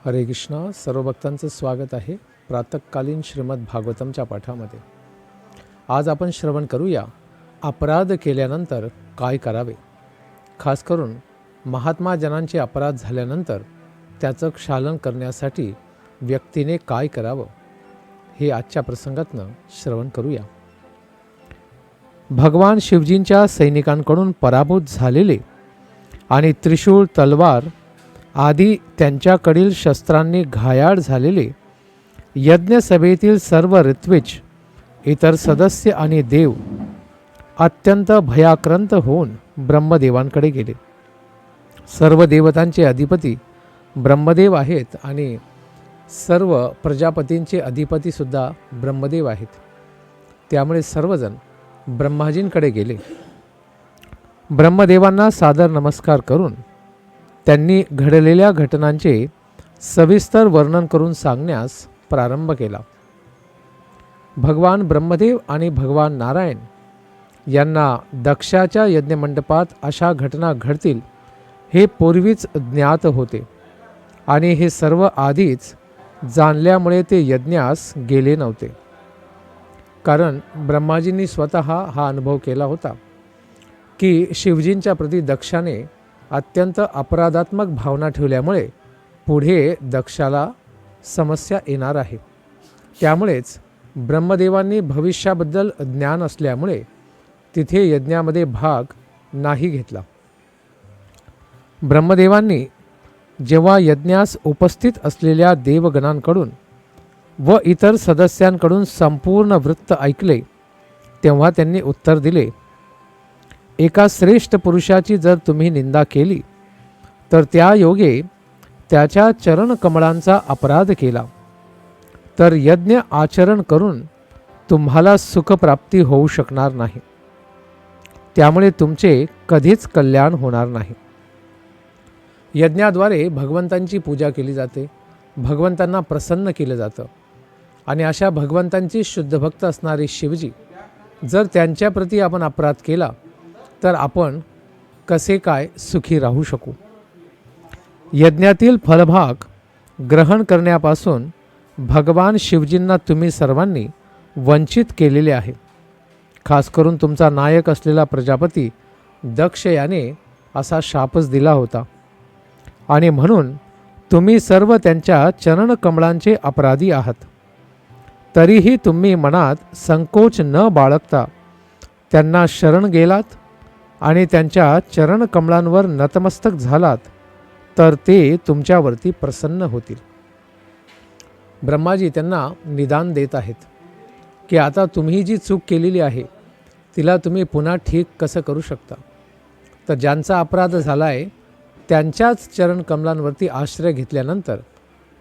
हरे कृष्णा. सर्व भक्तांचं स्वागत आहे प्रातःकालीन श्रीमद भागवतमच्या पाठामध्ये. आज आपण श्रवण करूया अपराध केल्यानंतर काय करावे. खास करून महात्मा जनांचे अपराध झाल्यानंतर त्याचं क्षालन करण्यासाठी व्यक्तीने काय करावं हे आजच्या प्रसंगातनं श्रवण करूया. भगवान शिवजींच्या सैनिकांकडून पराभूत झालेले आणि त्रिशूळ, तलवार आदी त्यांच्याकडील शस्त्रांनी घायाळ झालेले यज्ञसभेतील सर्व ऋत्विज, इतर सदस्य आणि देव अत्यंत भयाक्रांत होऊन ब्रह्मदेवांकडे गेले. सर्व देवतांचे अधिपती ब्रह्मदेव आहेत आणि सर्व प्रजापतींचे अधिपतीसुद्धा ब्रह्मदेव आहेत. त्यामुळे सर्वजण ब्रह्माजींकडे गेले. ब्रह्मदेवांना सादर नमस्कार करून त्यांनी घडलेल्या घटनांचे सविस्तर वर्णन करून सांगण्यास प्रारंभ केला. भगवान ब्रह्मदेव आणि भगवान नारायण यांना दक्षाच्या यज्ञमंडपात अशा घटना घडतील हे पूर्वीच ज्ञात होते आणि हे सर्व आधीच जाणल्यामुळे ते यज्ञास गेले नव्हते. कारण ब्रह्माजींनी स्वतः हा अनुभव केला होता की शिवजींच्या प्रती दक्षाने अत्यंत अपराधात्मक भावना ठेवल्यामुळे पुढे दक्षाला समस्या येणार आहे. त्यामुळेच ब्रह्मदेवांनी भविष्याबद्दल ज्ञान असल्यामुळे तिथे यज्ञामध्ये भाग नाही घेतला. ब्रह्मदेवांनी जेव्हा यज्ञास उपस्थित असलेल्या देवगणांकडून व इतर सदस्यांकडून संपूर्ण वृत्त ऐकले तेव्हा त्यांनी उत्तर दिले, एका श्रेष्ठ पुरुषाची जर तुम्ही निंदा केली तर त्या योगे त्याच्या चरणकमळांचा अपराध केला तर यज्ञ आचरण करून तुम्हाला सुखप्राप्ती होऊ शकणार नाही. त्यामुळे तुमचे कधीच कल्याण होणार नाही. यज्ञाद्वारे भगवंतांची पूजा केली जाते, भगवंतांना प्रसन्न केलं जातं आणि अशा भगवंतांची शुद्ध भक्त असणारे शिवजी जर त्यांच्याप्रती आपण अपराध केला तर आपण कसे काय सुखी राहू शकू. यज्ञातील फलभाग ग्रहण करण्यापासून भगवान शिवजींना तुम्ही सर्वांनी वंचित केलेले आहे. खास करून तुमचा नायक असलेला प्रजापती दक्ष याने असा शापच दिला होता आणि म्हणून तुम्ही सर्व त्यांच्या चरणकमळांचे अपराधी आहात. तरीही तुम्ही मनात संकोच न बाळगता त्यांना शरण गेलात आणि त्यांच्या चरणकमळांवर नतमस्तक झालात तर ते तुमच्यावरती प्रसन्न होतील. ब्रह्माजी त्यांना निदान देत आहेत की आता तुम्ही जी चूक केलेली आहे तिला तुम्ही पुन्हा ठीक कसं करू शकता. तर ज्यांचा अपराध झाला आहे त्यांच्याच चरणकमलांवरती आश्रय घेतल्यानंतर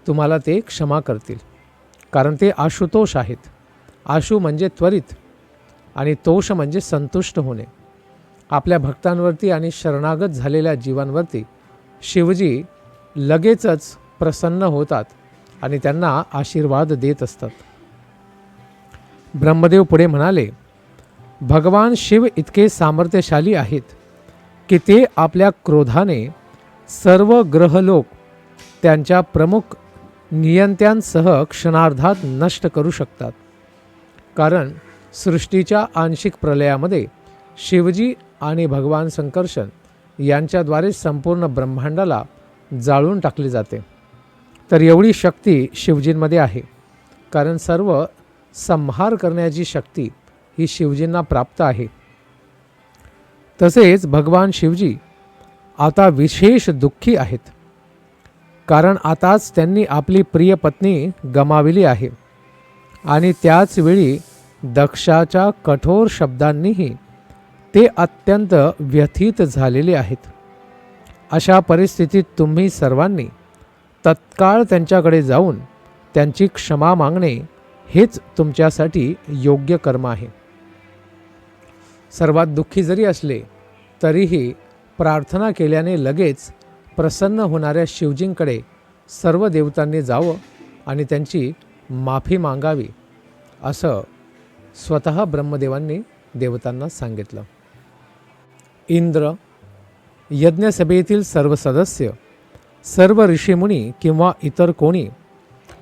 तुम्हाला ते क्षमा करतील. कारण ते आशुतोष आहेत. आशु म्हणजे त्वरित आणि तोष म्हणजे संतुष्ट होणे. आपल्या भक्तांवरती आणि शरणागत झालेल्या जीवांवरती शिवजी लगेचच प्रसन्न होतात आणि त्यांना आशीर्वाद देत असतात. ब्रह्मदेव पुढे म्हणाले, भगवान शिव इतके सामर्थ्यशाली आहेत की ते आपल्या क्रोधाने सर्व ग्रहलोक त्यांच्या प्रमुख नियंत्यांसह क्षणार्धात नष्ट करू शकतात. कारण सृष्टीच्या आंशिक प्रलयामध्ये शिवजी आणि भगवान संकर्षण यांच्याद्वारे संपूर्ण ब्रह्मांडाला जाळून टाकले जाते. तर एवढी शक्ती शिवजींमध्ये आहे. कारण सर्व संहार करण्याची शक्ती ही शिवजींना प्राप्त आहे. तसेच भगवान शिवजी आता विशेष दुःखी आहेत. कारण आताच त्यांनी आपली प्रिय पत्नी गमाविली आहे आणि त्याच वेळी दक्षाच्या कठोर शब्दांनीही ते अत्यंत व्यथित झालेले आहेत. अशा परिस्थितीत तुम्ही सर्वांनी तत्काळ त्यांच्याकडे जाऊन त्यांची क्षमा मागणे हेच तुमच्यासाठी योग्य कर्म आहे. सर्वात दुःखी जरी असले तरीही प्रार्थना केल्याने लगेच प्रसन्न होणाऱ्या शिवजींकडे सर्व देवतांनी जावं आणि त्यांची माफी मागावी असं स्वतः ब्रह्मदेवांनी देवतांना सांगितलं. इंद्र, यज्ञसभेतील सर्व सदस्य, सर्व ऋषीमुनी किंवा इतर कोणी,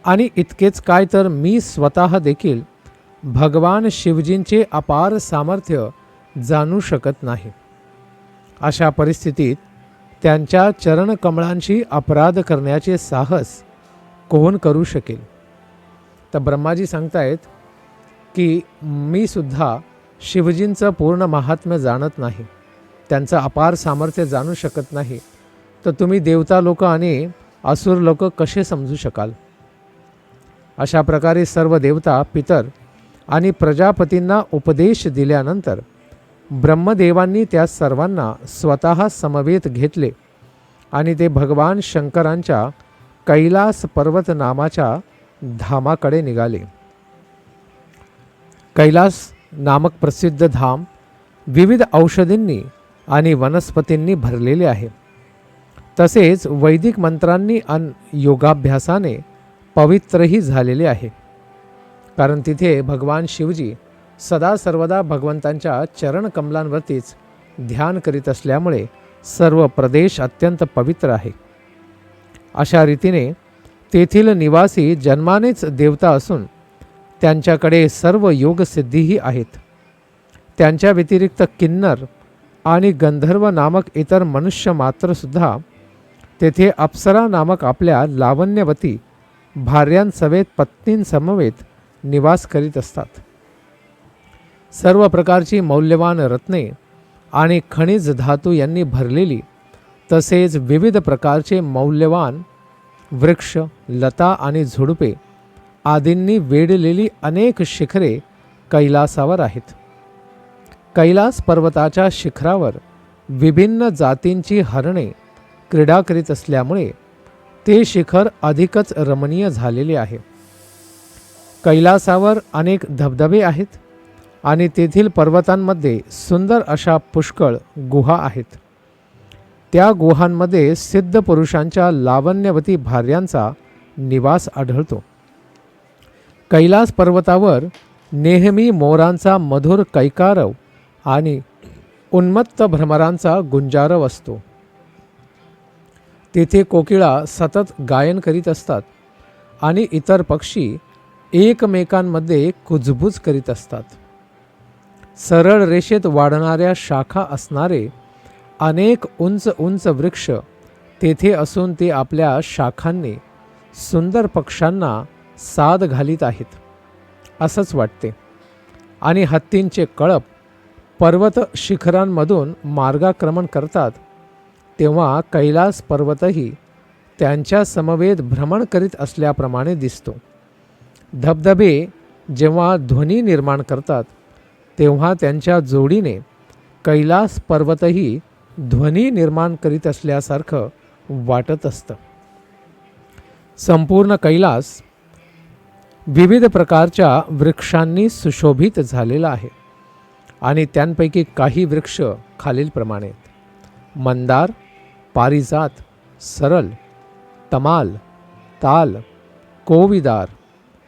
आणि इतकेच काय तर मी स्वतः देखील भगवान शिवजींचे अपार सामर्थ्य जाणू शकत नाही. अशा परिस्थितीत त्यांच्या चरणकमळांशी अपराध करण्याचे साहस कोण करू शकेल? तर ब्रह्माजी सांगतायत की मी सुद्धा शिवजींचं पूर्ण महात्म्य जाणत नाही, त्यांचं अपार सामर्थ्य जाणू शकत नाही, तर तुम्ही देवता लोक आणि असुर लोक कसे समजू शकाल? अशा प्रकारे सर्व देवता, पितर आणि प्रजापतींना उपदेश दिल्यानंतर ब्रह्मदेवांनी त्या सर्वांना स्वतः समवेत घेतले आणि ते भगवान शंकरांच्या कैलास पर्वत नामाच्या धामाकडे निघाले. कैलास नामक प्रसिद्ध धाम विविध औषधींनी आणि वनस्पतींनी भरलेले आहे. तसेच वैदिक मंत्रांनी आणि योगाभ्यासाने पवित्रही झालेले आहे. कारण तिथे भगवान शिवजी सदा सर्वदा भगवंतांच्या चरणकमलांवरतीच ध्यान करीत असल्यामुळे सर्व प्रदेश अत्यंत पवित्र आहे. अशा रीतीने तेथील निवासी जन्मानेच देवता असून त्यांच्याकडे सर्व योगसिद्धीही आहेत. त्यांच्या व्यतिरिक्त किन्नर आणि गंधर्व नामक इतर मनुष्य मात्रसुद्धा तेथे अप्सरा नामक आपल्या लावण्यवती भार्यांसमेत पत्नींसमवेत निवास करीत असतात. सर्व प्रकारची मौल्यवान रत्ने आणि खनिज धातू यांनी भरलेली, तसेच विविध प्रकारचे मौल्यवान वृक्ष, लता आणि झुडुपे आदींनी वेढलेली अनेक शिखरे कैलासावर आहेत. कैलास पर्वताच्या शिखरावर विभिन्न जातींची हरणे क्रीडा करीत असल्यामुळे ते शिखर अधिकच रमणीय झालेले आहे. कैलासावर अनेक धबधबे आहेत आणि तेथील पर्वतांमध्ये सुंदर अशा पुष्कळ गुहा आहेत. त्या गुहांमध्ये सिद्ध पुरुषांच्या लावण्यवती भार्यांचा निवास आढळतो. कैलास पर्वतावर नेहमी मोरांचा मधुर कैकारव आणि उन्मत्त भ्रमरांचा गुंजारव असतो. तेथे कोकिळा सतत गायन करीत असतात आणि इतर पक्षी एकमेकांमध्ये कुजबुज करीत असतात. सरळ रेषेत वाढणाऱ्या शाखा असणारे अनेक उंच उंच वृक्ष तेथे असून ते आपल्या शाखांनी सुंदर पक्ष्यांना साद घालीत आहेत असंच वाटते. आणि हत्तींचे कळप पर्वत शिखरांमधून मार्गाक्रमण करतात तेव्हा कैलास पर्वतही त्यांच्या समवेत भ्रमण करीत असल्याप्रमाणे दिसतो. धबधबे जेव्हा ध्वनी निर्माण करतात तेव्हा त्यांच्या जोडीने कैलास पर्वतही ध्वनी निर्माण करीत असल्यासारखं वाटत असतं. संपूर्ण कैलास विविध प्रकारच्या वृक्षांनी सुशोभित झालेला आहे आणि त्यांपैकी काही वृक्ष खालीलप्रमाणे: मंदार, पारिजात, सरल, तमाल, ताल, कोविदार,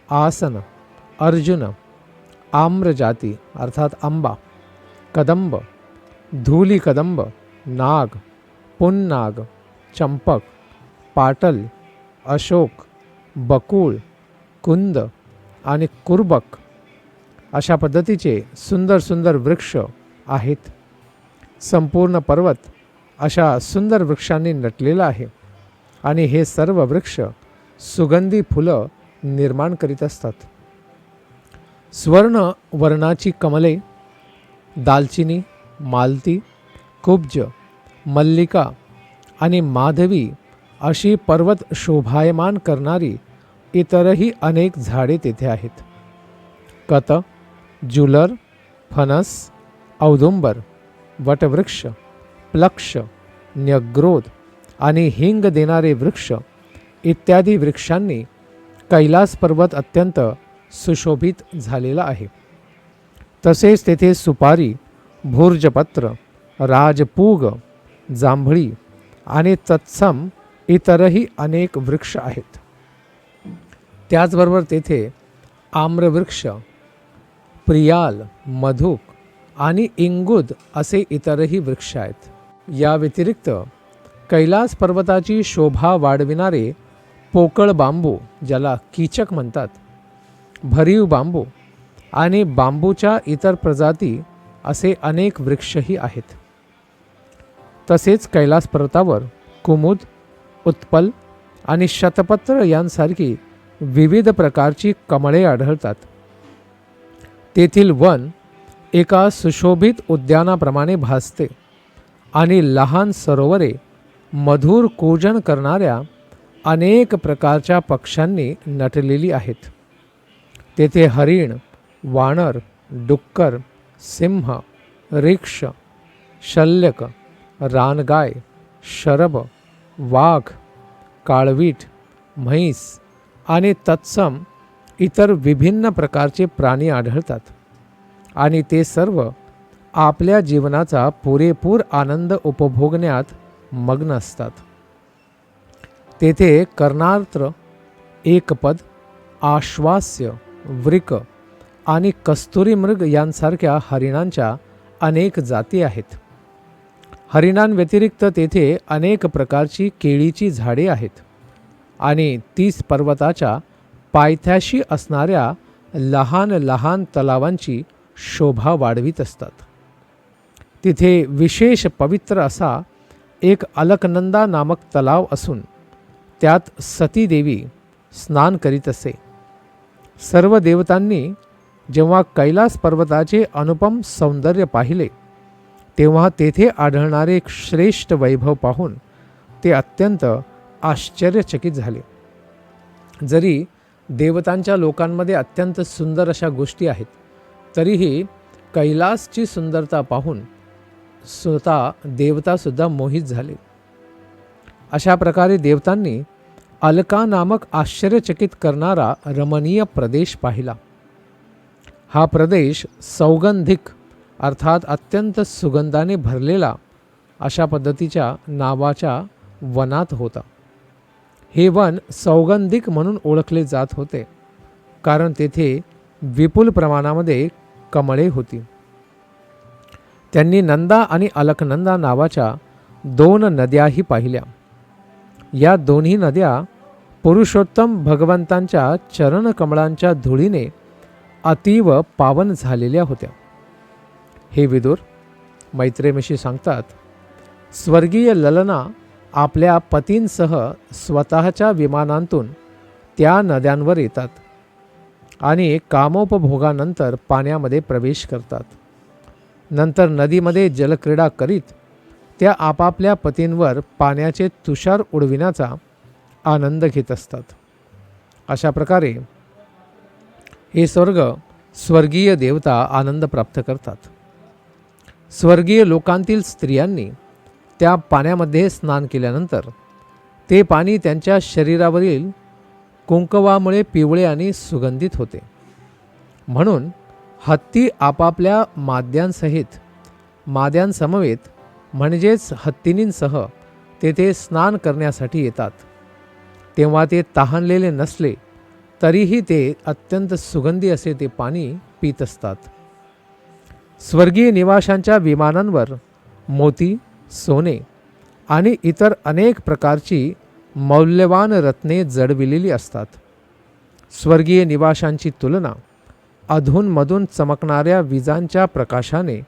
आसन, अर्जुन, आम्रजाती अर्थात आंबा, कदंब, धूली कदंब, नाग, पुन्नाग, चंपक, पाटल, अशोक, बकुळ, कुंद आणि कुर्बक अशा पद्धतीचे सुंदर सुंदर वृक्ष आहेत. संपूर्ण पर्वत अशा सुंदर वृक्षांनी नटलेला आहे आणि हे सर्व वृक्ष सुगंधी फुलं निर्माण करीत असतात. स्वर्ण वर्णाची कमले, दालचिनी, मालती, कुब्ज, मल्लिका आणि माधवी अशी पर्वत शोभायमान करणारी इतरही अनेक झाडे तेथे आहेत. कत, जुलर, फणस, औदुंबर, वटवृक्ष, प्लक्ष, न्यग्रोध आणि हिंग देणारे वृक्ष इत्यादी वृक्षांनी कैलास पर्वत अत्यंत सुशोभित झालेला आहे. तसेच तेथे सुपारी, भूर्जपत्र, राजपूग, जांभळी आणि तत्सम इतरही अनेक वृक्ष आहेत. त्याचबरोबर तेथे आम्रवृक्ष, प्रियाल, मधुक आणि इंगुद असे इतरही वृक्ष आहेत. या व्यतिरिक्त कैलास पर्वताची शोभा वाढविणारे पोकळ बांबू, ज्याला कीचक म्हणतात, भरीव बांबू आणि बांबूच्या इतर प्रजाती असे अनेक वृक्षही आहेत. तसेच कैलास पर्वतावर कुमुद, उत्पल आणि शतपत्र यांसारखी विविध प्रकारची कमळे आढळतात. तेथील वन एका सुशोभित उद्यानाप्रमाणे भासते आणि लहान सरोवरे मधुर कूजन करणाऱ्या अनेक प्रकारच्या पक्ष्यांनी नटलेली आहेत. तेथे हरिण, वानर, डुक्कर, सिंह, रिक्ष, शल्यक, रानगाय, शरभ, वाघ, काळवीट, म्हैस आणि तत्सम इतर विभिन्न प्रकारचे प्राणी आढळतात आणि ते सर्व आपल्या जीवनाचा पुरेपूर आनंद उपभोगण्यात मग्न असतात. तेथे कर्णार्त्र, एकपद, आश्वास्य, वृक आणि कस्तुरी मृग यांसारख्या हरिणांच्या अनेक जाती आहेत. हरिणांव्यतिरिक्त तेथे अनेक प्रकारची केळीची झाडे आहेत आणि 30 पर्वताच्या पायथ्याशी असणाऱ्या लहान लहान तलावांची शोभा वाढवित असतात. तिथे विशेष पवित्र असा एक अलकनंदा नामक तलाव असून त्यात सती देवी स्नान करीत असे. सर्व देवतांनी जेव्हा कैलास पर्वताचे अनुपम सौंदर्य पाहिले तेव्हा तेथे आढळणारे एक श्रेष्ठ वैभव पाहून ते अत्यंत आश्चर्यचकित झाले. जरी देवतांच्या लोकांमध्ये अत्यंत सुंदर अशा गोष्टी आहेत, तरीही कैलासची सुंदरता पाहून स्वतः देवतासुद्धा मोहित झाले. अशा प्रकारे देवतांनी अलका नामक आश्चर्यचकित करणारा रमणीय प्रदेश पाहिला. हा प्रदेश सौगंधिक अर्थात अत्यंत सुगंधाने भरलेला अशा पद्धतीच्या नावाच्या वनात होता. हे वन सौगंधिक म्हणून ओळखले जात होते कारण तेथे विपुल प्रमाणामध्ये कमळे होती. त्यांनी नंदा आणि अलकनंदा नावाच्या 2 नद्याही पाहिल्या. या दोन्ही नद्या पुरुषोत्तम भगवंतांच्या चरणकमळांच्या धुळीने अतीव पावन झालेल्या होत्या. हे विदुर, मैत्रेयीशी सांगतात, स्वर्गीय ललना आपल्या पतींसह स्वतःच्या विमानांतून त्या नद्यांवर येतात आणि कामोपभोगानंतर पाण्यामध्ये प्रवेश करतात. नंतर नदीमध्ये जलक्रीडा करीत त्या आपापल्या पतींवर पाण्याचे तुषार उडविण्याचा आनंद घेत असतात. अशा प्रकारे हे स्वर्गीय देवता आनंद प्राप्त करतात. स्वर्गीय लोकांतील स्त्रियांनी त्या पाण्यामध्ये स्नान केल्यानंतर ते पाणी त्यांच्या शरीरावरील कुंकवामुळे पिवळे आणि सुगंधित होते. म्हणून हत्ती आपापल्या माद्यांसमवेत म्हणजेच हत्तीनींसह तेथे स्नान करण्यासाठी येतात. तेव्हा ते तहानलेले नसले तरीही ते अत्यंत सुगंधी असे ते पाणी पित असतात. स्वर्गीय निवाशांच्या विमानांवर मोती, सोने आणि इतर अनेक प्रकारची मौल्यवान रत्ने जडविलेली असतात. स्वर्गीय निवाशांची तुलना अधूनमधून चमकणाऱ्या विजांच्या प्रकाशाने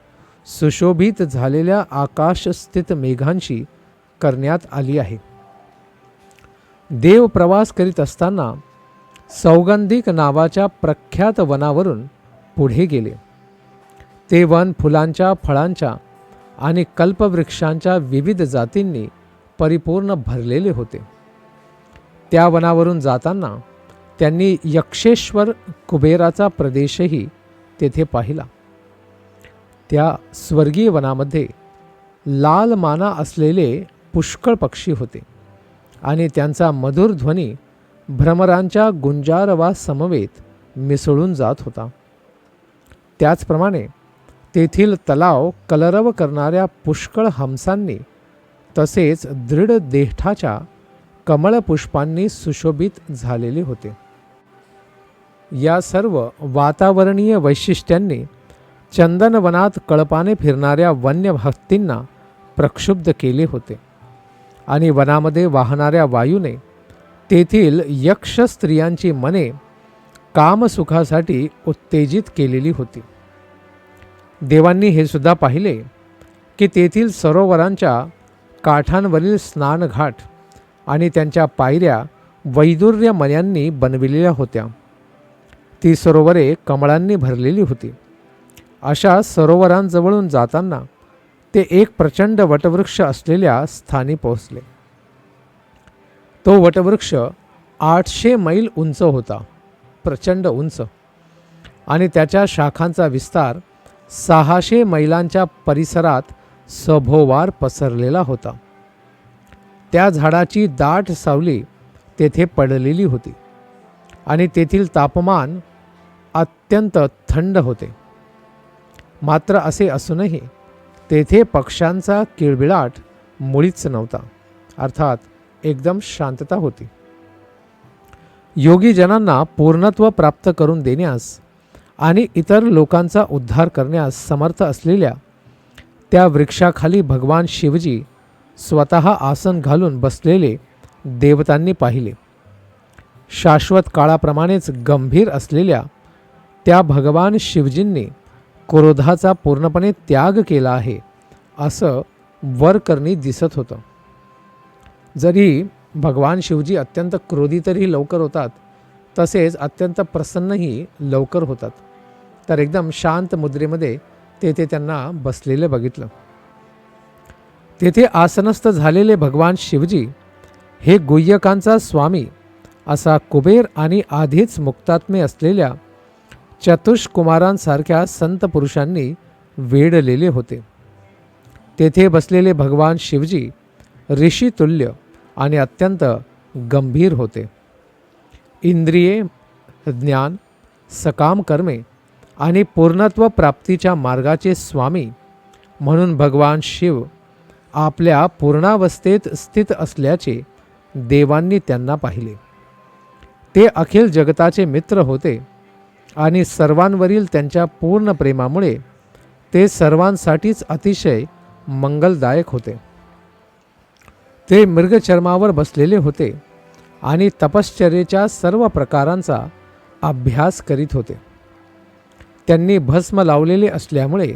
सुशोभित झालेल्या आकाशस्थित मेघांशी करण्यात आली आहे. देव प्रवास करीत असताना सौगंधिक नावाच्या प्रख्यात वनावरून पुढे गेले. ते वन फुलांच्या, फळांच्या आणि कल्पवृक्षांच्या विविध जातींनी परिपूर्ण भरलेले होते. त्या वनावरून जाताना त्यांनी यक्षेश्वर कुबेराचा प्रदेशही तेथे पाहिला. त्या स्वर्गीय वनामध्ये लाल माना असलेले पुष्कळ पक्षी होते आणि त्यांचा मधुर ध्वनी भ्रमरांच्या गुंजारवासमवेत मिसळून जात होता. त्याचप्रमाणे तेथील तलाव कलरव करणाऱ्या पुष्कळ हंसांनी तसेच दृढ देठाच्या कमळपुष्पांनी सुशोभित झालेले होते. या सर्व वातावरणीय वैशिष्ट्यांनी चंदनवनात कळपाने फिरणाऱ्या वन्य हत्तींना प्रक्षुब्ध केले होते आणि वनामध्ये वाहणाऱ्या वायूने तेथील यक्ष स्त्रियांची मने कामसुखासाठी उत्तेजित केलेली होती. देवांनी हे सुद्धा पाहिले की तेथील सरोवरांच्या काठांवरील स्नानघाट आणि त्यांच्या पायऱ्या वैदुर्य मण्यांनी बनविलेल्या होत्या. ती सरोवरे कमळांनी भरलेली होती. अशा सरोवरांजवळून जाताना ते एक प्रचंड वटवृक्ष असलेल्या स्थानी पोहोचले. तो वटवृक्ष 800 मैल उंच होता, प्रचंड उंच, आणि त्याच्या शाखांचा विस्तार 600 मैलांच्या परिसरात सभोवार पसरलेला होता. त्या झाडाची दाट सावली तेथे पडलेली होती आणि तेथील तापमान अत्यंत थंड होते. मात्र असे असूनही तेथे पक्ष्यांचा किळबिळाट मुळीच नव्हता, अर्थात एकदम शांतता होती. योगीजनांना पूर्णत्व प्राप्त करून देण्यास आणि इतर लोकांचा उद्धार करण्यास समर्थ असलेल्या त्या वृक्षाखाली भगवान शिवजी स्वतः आसन घालून बसलेले देवतांनी पाहिले. शाश्वत काळाप्रमाणेच गंभीर असलेल्या त्या भगवान शिवजींनी क्रोधाचा पूर्णपणे त्याग केला आहे असं वरकरणी दिसत होतं. जरी भगवान शिवजी अत्यंत क्रोधितही लवकर होतात, तसेच अत्यंत प्रसन्नही लवकर होतात. तर एकदम शांत मुद्रेमध्ये तेथे त्यांना बसलेले बघितलं. तेथे आसनस्थ झालेले भगवान शिवजी हे गुह्यकांचा स्वामी असा कुबेर आणि आधीच मुक्तात्मे असलेल्या चतुष्कुमारांसारख्या संत पुरुषांनी वेढलेले होते. तेथे बसलेले भगवान शिवजी ऋषितुल्य आणि अत्यंत गंभीर होते. इंद्रिये, ज्ञान, सकाम कर्मे आणि पूर्णत्व प्राप्तीच्या मार्गाचे स्वामी म्हणून भगवान शिव आपल्या पूर्णावस्थेत स्थित असल्याचे देवांनी त्यांना पाहिले. ते अखिल जगताचे मित्र होते आणि सर्वांवरील त्यांच्या पूर्ण प्रेमामुळे ते सर्वांसाठीच अतिशय मंगलदायक होते. ते मृगचर्मावर बसलेले होते आणि तपश्चर्येच्या सर्व प्रकारांचा अभ्यास करीत होते. त्यांनी भस्म लावलेले असल्यामुळे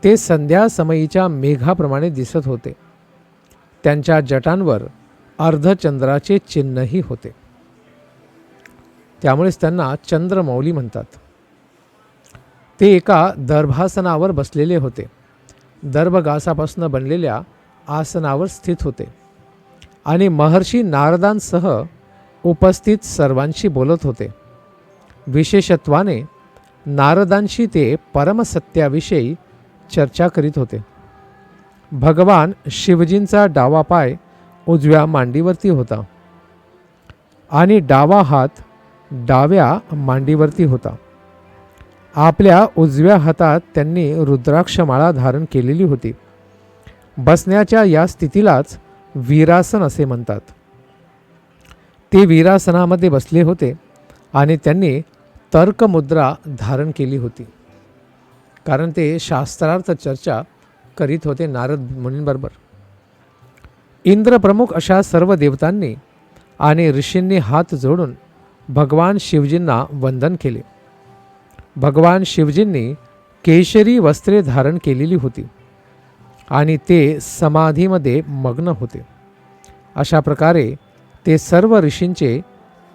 ते संध्यासमयीच्या मेघाप्रमाणे दिसत होते. त्यांच्या जटांवर अर्धचंद्राचे चिन्हही होते, त्यामुळेच त्यांना चंद्रमौली म्हणतात. ते एका दर्भासनावर बसलेले होते. दर्भघासापासून बनलेल्या आसनावर स्थित होते आणि महर्षी नारदांसह उपस्थित सर्वांशी बोलत होते. विशेषत्वाने नारदांशी ते परमसत्याविषयी चर्चा करीत होते. भगवान शिवजींचा डावा पाय उजव्या मांडीवरती होता आणि डावा हात डाव्या मांडीवरती होता. आपल्या उजव्या हातात त्यांनी रुद्राक्षमाळा धारण केलेली होती. बसण्याच्या या स्थितीलाच वीरासन असे म्हणतात. ते वीरासनामध्ये बसले होते आणि त्यांनी तर्कमुद्रा धारण केली होती, कारण ते शास्त्रार्थ चर्चा करीत होते नारद मुनींबरोबर. इंद्रप्रमुख अशा सर्व देवतांनी आणि ऋषींनी हात जोडून भगवान शिवजींना वंदन केले. भगवान शिवजींनी केशरी वस्त्रे धारण केलेली होती आणि ते समाधीमध्ये मग्न होते. अशा प्रकारे ते सर्व ऋषींचे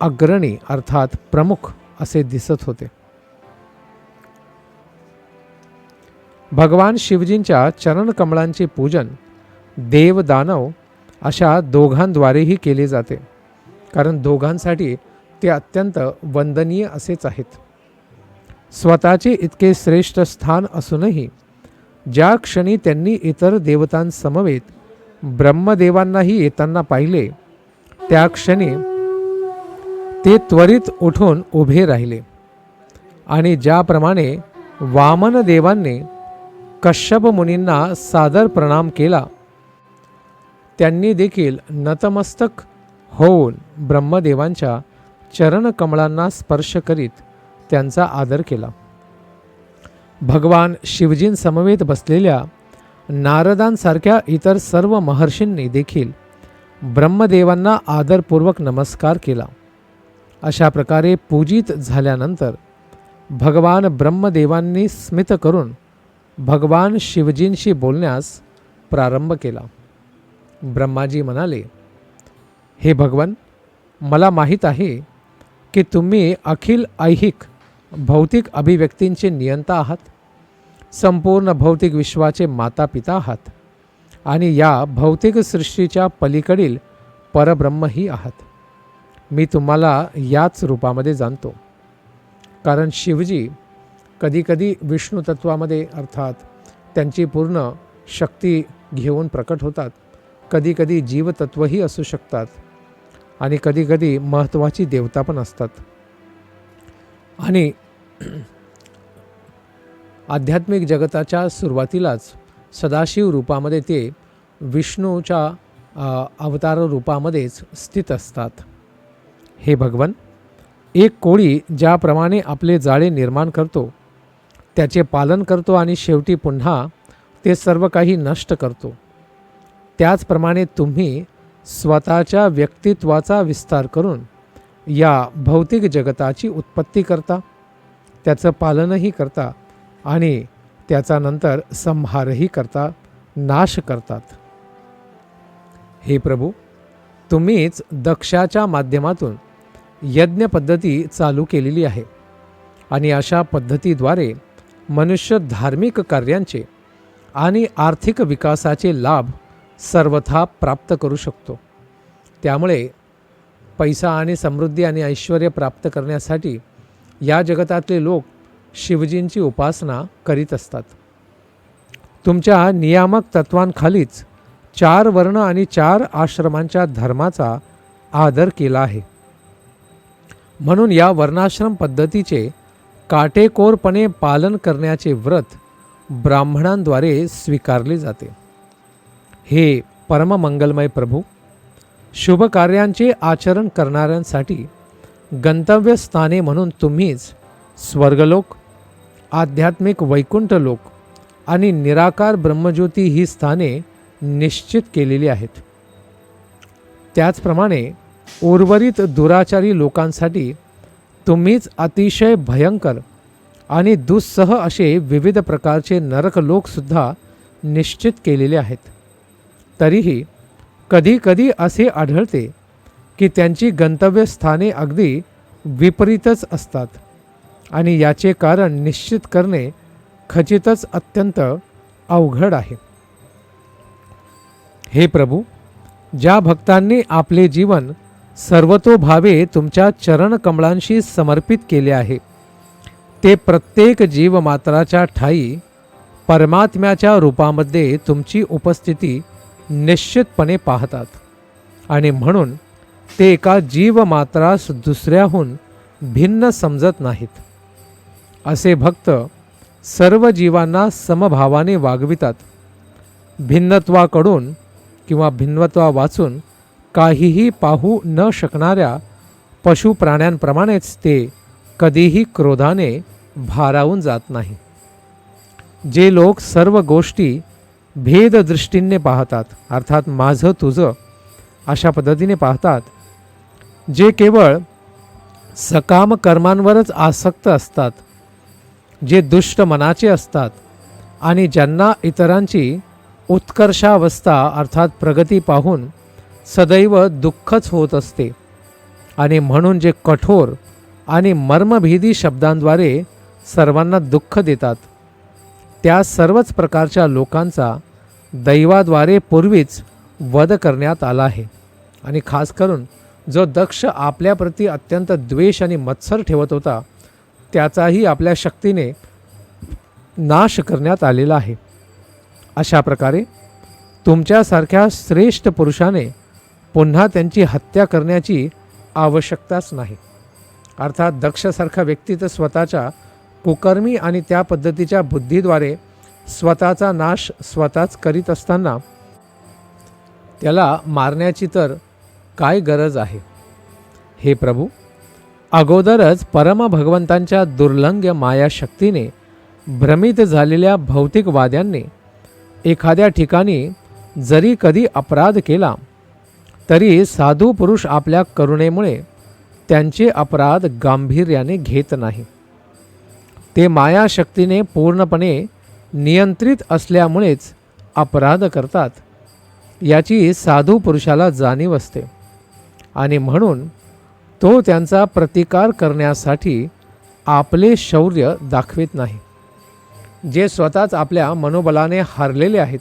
अग्रणी अर्थात प्रमुख असे दिसत होते. भगवान शिवजींच्या चरणकमळांचे पूजन देव दानव अशा दोघांद्वारेही केले जाते, कारण दोघांसाठी ते अत्यंत वंदनीय असेच आहेत. स्वतःचे इतके श्रेष्ठ स्थान असूनही ज्या क्षणी त्यांनी इतर देवतांसमवेत ब्रह्मदेवांनाही येताना पाहिले, त्या क्षणी ते त्वरित उठून उभे राहिले आणि ज्याप्रमाणे वामन देवांनी कश्यप मुनींना सादर प्रणाम केला, त्यांनी देखील नतमस्तक होऊन ब्रह्मदेवांच्या चरणकमळांना स्पर्श करीत त्यांचा आदर केला. भगवान शिवजींसमवेत बसलेल्या नारदांसारख्या इतर सर्व महर्षींनी देखील ब्रह्मदेवांना आदरपूर्वक नमस्कार केला. अशा प्रकारे पूजित झाल्यानंतर भगवान ब्रह्मदेवांनी स्मित करून भगवान शिवजींशी बोलण्यास प्रारंभ केला. ब्रह्माजी म्हणाले, हे भगवन, मला माहीत आहे की तुम्ही अखिल ऐहिक भौतिक अभिव्यक्तींचे नियंता आहात, संपूर्ण भौतिक विश्वाचे माता-पिता आहात आणि या भौतिक सृष्टीच्या पलीकडील परब्रह्मही आहात. मी तुम्हाला याच रूपामध्ये जाणतो. कारण शिवजी कधीकधी विष्णू तत्वामध्ये अर्थात त्यांची पूर्ण शक्ती घेऊन प्रकट होतात, कधीकधी जीवतत्वही असू शकतात आणि कधीकधी महत्त्वाची देवता पण असतात. आणि आध्यात्मिक जगताच्या सुरुवातीलाच सदाशिव रूपामध्ये ते विष्णूच्या अवतार रूपामध्येच स्थित असतात. हे भगवन, एक कोळी ज्याप्रमाणे आपले जाळे निर्माण करतो, त्याचे पालन करतो आणि शेवटी पुन्हा ते सर्व काही नष्ट करतो, त्याचप्रमाणे तुम्ही स्वतःच्या व्यक्तित्वाचा विस्तार करून या भौतिक जगताची उत्पत्ती करता, त्याचं पालनही करता आणि त्याचा नंतर संहारही करता, नाश करतात. हे प्रभू, तुम्हीच दक्षाच्या माध्यमातून यज्ञ पद्धती चालू केलेली आहे आणि अशा पद्धतीद्वारे मनुष्य धार्मिक कार्यांचे आणि आर्थिक विकासाचे लाभ सर्वथा प्राप्त करू शकतो. त्यामुळे पैसा आणि समृद्धी आणि ऐश्वर प्राप्त करण्यासाठी या जगतातले लोक शिवजींची उपासना करीत असतात. तुमच्या नियामक तत्वांखालीच 4 वर्ण आणि 4 आश्रमांच्या धर्माचा आदर केला आहे. म्हणून या वर्णाश्रम पद्धतीचे काटेकोरपणे पालन करण्याचे व्रत ब्राह्मणांद्वारे स्वीकारले जाते. हे परममंगलमय प्रभू, शुभ कार्यांचे आचरण करणाऱ्यांसाठी गंतव्यस्थाने म्हणून तुम्हीच स्वर्गलोक, आध्यात्मिक वैकुंठ लोक आणि निराकार ब्रह्मज्योती ही स्थाने निश्चित केलेली आहेत. त्याचप्रमाणे उर्वरित दुराचारी लोकांसाठी तुम्हीच अतिशय भयंकर आणि दुस्सह असे विविध प्रकारचे नरकलोकसुद्धा निश्चित केलेले आहेत. तरीही कधीकधी असे आढळते की त्यांची गंतव्यस्थाने अगदी विपरीतच असतात आणि याचे कारण निश्चित करणे खचितच अत्यंत अवघड आहे. हे प्रभू, ज्या भक्तांनी आपले जीवन सर्वतोभावे तुमच्या चरणकमळांशी समर्पित केले आहे, ते प्रत्येक जीवमात्राच्या ठायी परमात्म्याच्या रूपामध्ये तुमची उपस्थिती निश्चितपणे पाहतात आणि म्हणून ते एका जीवमात्रास दुसऱ्याहून भिन्न समजत नाहीत. असे भक्त सर्व जीवांना समभावाने वागवितात. भिन्नत्वाकडून किंवा भिन्नत्वा वाचून काहीही पाहू न शकणाऱ्या पशुप्राण्यांप्रमाणेच ते कधीही क्रोधाने भारावून जात नाही. जे लोक सर्व गोष्टी भेददृष्टीने पाहतात, अर्थात माझं तुझं अशा पद्धतीने पाहतात, जे केवळ सकाम कर्मांवरच आसक्त असतात, जे दुष्ट मनाचे असतात आणि ज्यांना इतरांची उत्कर्षावस्था अर्थात प्रगती पाहून सदैव दुःखच होत असते आणि म्हणून जे कठोर आणि मर्मभेदी शब्दांद्वारे सर्वांना दुःख देतात, त्या सर्वच प्रकारच्या लोकांचा दैवाद्वारे पूर्वीच वध करण्यात आला आहे. आणि खास करून जो दक्ष आपल्याप्रती अत्यंत द्वेष आणि मत्सर ठेवत होता, त्याचाही आपल्या शक्तीने नाश करण्यात आलेला आहे. अशा प्रकारे तुमच्यासारख्या श्रेष्ठ पुरुषाने पुन्हा त्यांची हत्या करण्याची आवश्यकताच नाही. अर्थात दक्षसारखा व्यक्ती तर स्वतःच्या कुकर्मी आणि त्या पद्धतीच्या बुद्धीद्वारे स्वतःचा नाश स्वतःच करीत असताना त्याला मारण्याची तर काय गरज आहे. हे प्रभू, अगोदरच परम भगवंतांच्या दुर्लंघ्य मायाशक्तीने भ्रमित झालेल्या भौतिकवाद्यांनी एखाद्या ठिकाणी जरी कधी अपराध केला तरी साधू पुरुष आपल्या करुणेमुळे त्यांचे अपराध गांभीर्याने घेत नाही. ते मायाशक्तीने पूर्णपणे नियंत्रित असल्यामुळेच अपराध करतात याची साधू पुरुषाला जाणीव असते आणि म्हणून तो त्यांचा प्रतिकार करण्यासाठी आपले शौर्य दाखवित नाही. जे स्वतःच आपल्या मनोबलाने हारलेले आहेत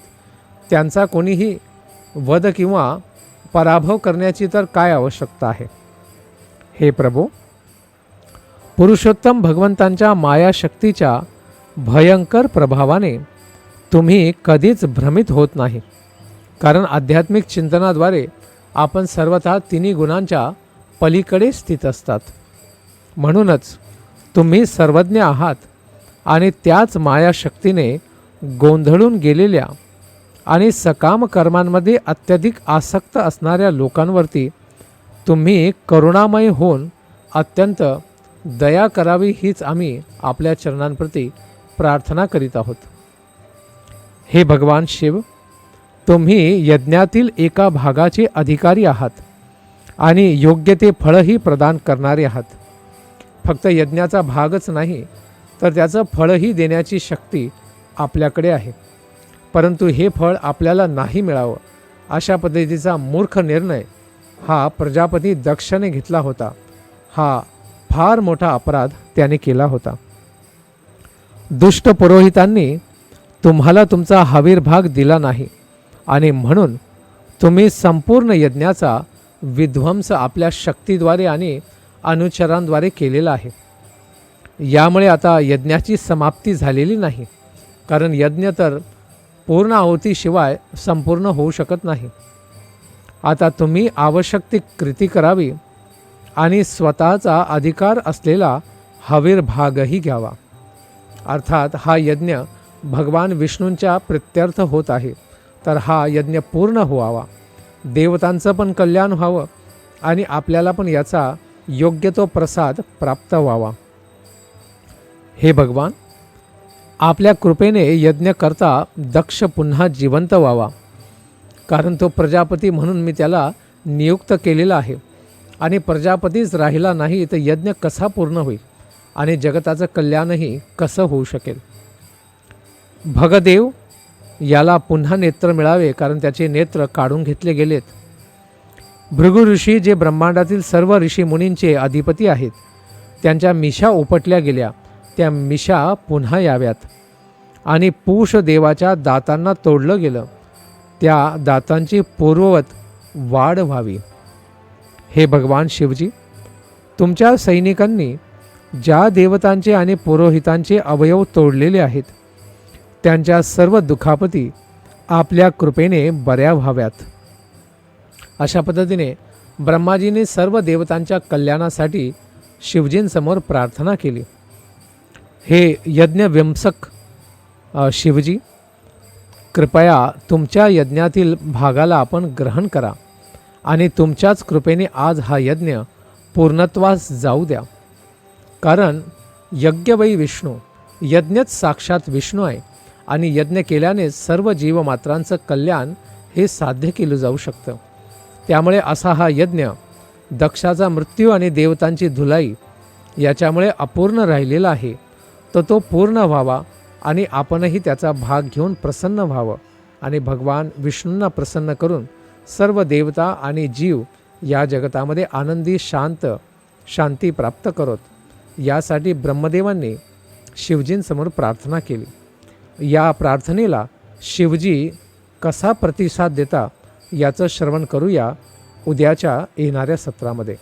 त्यांचा कोणीही वध किंवा पराभव करण्याची तर काय आवश्यकता आहे. हे प्रभू, पुरुषोत्तम भगवंतांच्या मायाशक्तीच्या भयंकर प्रभावाने तुम्ही कधीच भ्रमित होत नाही, कारण आध्यात्मिक चिंतनाद्वारे आपण सर्वथा तिन्ही गुणांच्या पलीकडे स्थित असतात. म्हणूनच तुम्ही सर्वज्ञ आहात आणि त्याच मायाशक्तीने गोंधळून गेलेल्या आणि सकाम कर्मांमध्ये अत्यधिक आसक्त असणाऱ्या लोकांवरती तुम्ही करुणामय होऊन अत्यंत दया करावी हीच आम्ही आपल्या चरणांप्रती प्रार्थना करीत आहोत. हे भगवान शिव, तुम्ही यज्ञातील एका भागाचे अधिकारी आहात आणि योग्य ते फळही प्रदान करणारे आहात. फक्त यज्ञाचा भागच नाही तर त्याचं फळही देण्याची शक्ती आपल्याकडे आहे. परंतु हे फळ आपल्याला नाही मिळावं अशा पद्धतीचा मूर्ख निर्णय हा प्रजापती दक्षने घेतला होता. हा फार मोठा अपराध त्याने केला होता. दुष्ट पुरोहितांनी तुम्हाला तुमचा हवीर भाग दिला नाही आणि म्हणून तुम्ही संपूर्ण यज्ञाचा विध्वंस आपल्या शक्तीद्वारे आणि अनुचरांद्वारे केलेला आहे. यामुळे आता यज्ञाची समाप्ती झालेली नाही, कारण यज्ञ तर पूर्ण आहुतीशिवाय संपूर्ण होऊ शकत नाही. आता तुम्ही आवश्यक ती कृती करावी आणि स्वतःचा अधिकार असलेला हवीर भागही घ्यावा. अर्थात हा यज्ञ भगवान विष्णूंच्या प्रित्यर्थ होत आहे, तर हा यज्ञ पूर्ण व्हावा, देवतांचं पण कल्याण व्हावं आणि आपल्याला पण याचा योग्य तो प्रसाद प्राप्त व्हावा. हे भगवान, आपल्या कृपेने यज्ञ करता दक्ष पुन्हा जिवंत व्हावा, कारण तो प्रजापती म्हणून मी त्याला नियुक्त केलेला आहे आणि प्रजापतीच राहिला नाही तर यज्ञ कसा पूर्ण होईल आणि जगताचं कल्याणही कसं होऊ शकेल. भगदेव याला पुन्हा नेत्र मिळावे, कारण त्याचे नेत्र काढून घेतले गेलेत. भृगु ऋषी जे ब्रह्मांडातील सर्व ऋषी मुनींचे अधिपती आहेत, त्यांच्या मिशा उपटल्या गेल्या, त्या मिशा पुन्हा याव्यात आणि पूष देवाच्या दातांना तोडलं गेलं, त्या दातांची पूर्ववत वाढ व्हावी. हे भगवान शिवजी, तुमच्या सैनिकांनी ज्या देवतांचे आणि पुरोहितांचे अवयव तोडलेले आहेत त्यांच्या सर्व दुखापती आपल्या कृपेने बऱ्या व्हाव्यात. अशा पद्धतीने ब्रह्माजीने सर्व देवतांच्या कल्याणासाठी शिवजींसमोर प्रार्थना केली. हे यज्ञविंसक शिवजी, कृपया तुमच्या यज्ञातील भागाला आपण ग्रहण करा आणि तुमच्याच कृपेने आज हा यज्ञ पूर्णत्वास जाऊ द्या, कारण यज्ञवै विष्णू, यज्ञच साक्षात विष्णू आहे आणि यज्ञ केल्याने सर्व जीवमात्रांचं कल्याण हे साध्य केलं जाऊ शकतं. त्यामुळे असा हा यज्ञ दक्षाचा मृत्यू आणि देवतांची धुलाई याच्यामुळे अपूर्ण राहिलेला आहे, तर तो पूर्ण व्हावा आणि आपणही त्याचा भाग घेऊन प्रसन्न व्हावं आणि भगवान विष्णूंना प्रसन्न करून सर्व देवता आणि जीव या जगतामध्ये आनंदी शांती प्राप्त करोत, यासाठी ब्रह्मदेवांनी शिवजींसमोर प्रार्थना केली. या प्रार्थनेला शिवजी कसा प्रतिसाद देता याचं श्रवण करूया उद्याच्या येणाऱ्या सत्रामध्ये.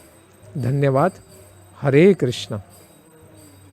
धन्यवाद. हरे कृष्ण.